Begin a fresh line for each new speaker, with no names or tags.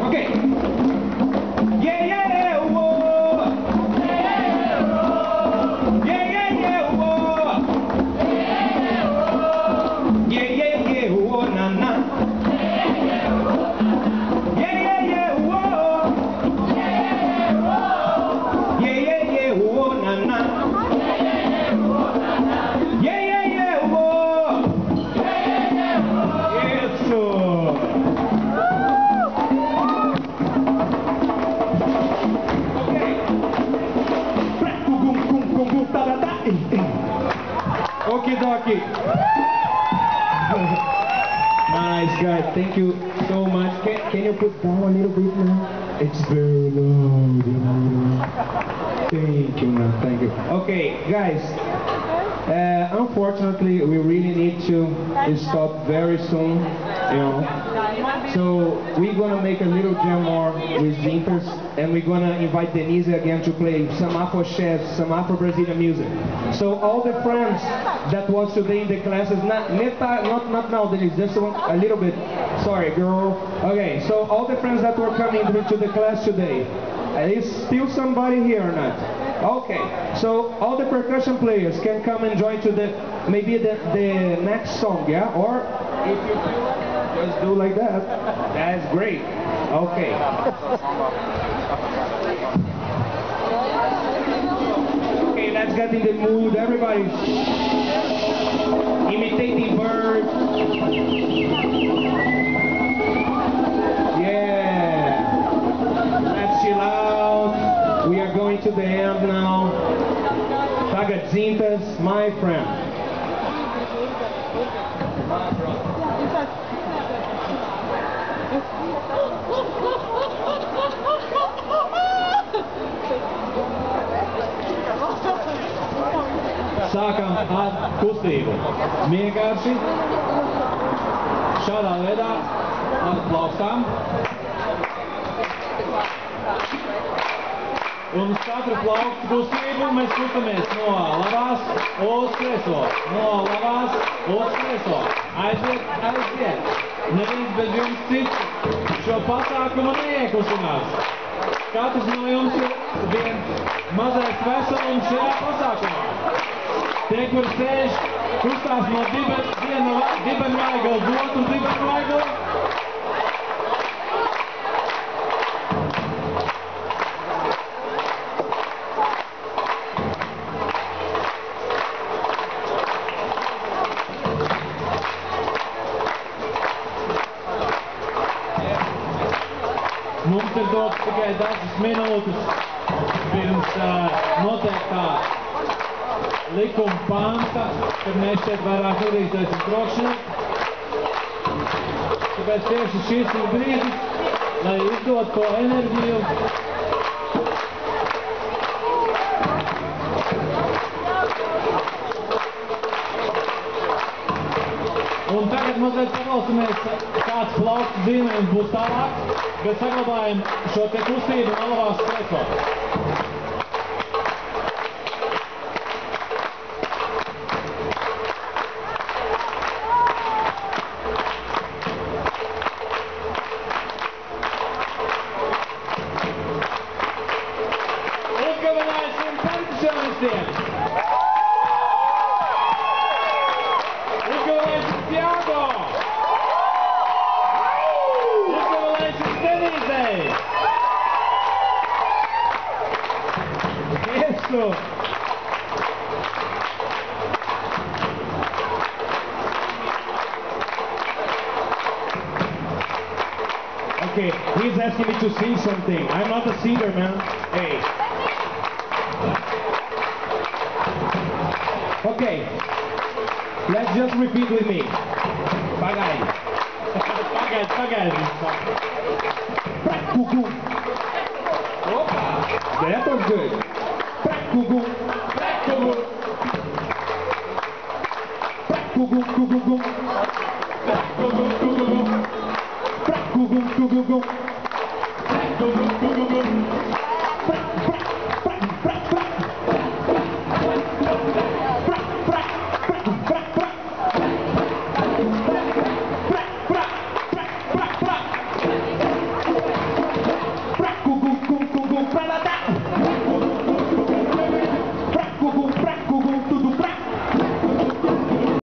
Okay. Yeah, yeah, whoa. Yeah, yeah, yeah, whoa. Yeah, yeah, yeah, whoa, na na. Yeah, yeah, yeah, whoa. Yeah, yeah, yeah, whoa, na na. Yeah, yeah, yeah, whoa. Yes, sir. Okie dokie. Nice guys, thank you so much. Can you put down a little bit now? It's very loud. Thank you, man. Thank you. Okay, guys. Unfortunately, we really need to stop very soon, you know. So we're gonna make a little jam more with Zintas, and we're gonna invite Denise again to play some Afro-Chess, some Afro-Brazilian music. So all the friends that was today in the classes, not now, Denise, just a little bit. Sorry, girl. Okay, so all the friends that were coming to the class today, is still somebody here or not? Okay, so all the percussion players can come and join to maybe the next song, yeah? Or if you feel like, just do like that. That's great. Okay. Okay, let's get in the mood. Everybody imitating birds. Yeah. Let's chill out. We are going to the end now. Zintas, my friend. Sākam ar kustību. Vienkārši šādā veidā ar plaukstām. Un uz katru plaukstu kustību mēs kustamies no labās uz kreiso. No labās uz kreiso. Aiziet, aiziet. Neviens bez jums cits šo pasākumu neiekustinās. Katrs no jums ir viens mazais veselums šajā pasākumā. Tie, kur sēž, kustās no dibenvaigala uz otru dibenvaigalu. Mums ir dots tikai dažas minūtes pirms noteiktā likuma panta, kad mēs šeit vairāk nedrīkstēsim trokšņot. Tāpēc tieši šis ir brīdis, lai izdot to enerģiju. Un tagad mazliet pavalsimies, kāds plaukstu zīmējums būs tālāk, bet saglabājam šo te kustību no labās kreiso. Uzgavilāsim perkusionistiem! Uzgavilāsim Tiago! Uzgavilāsim Denīzei! Iesu! Okay, he's asking me to sing something. I'm not a singer, man. Hey. Okay, let's just repeat with me. Pagaidi. Pagaidi. Prakugu. Opa, that was good. Prakugu. Prakugu. Prakugu. Prakugu. Prakugu. Prakugu.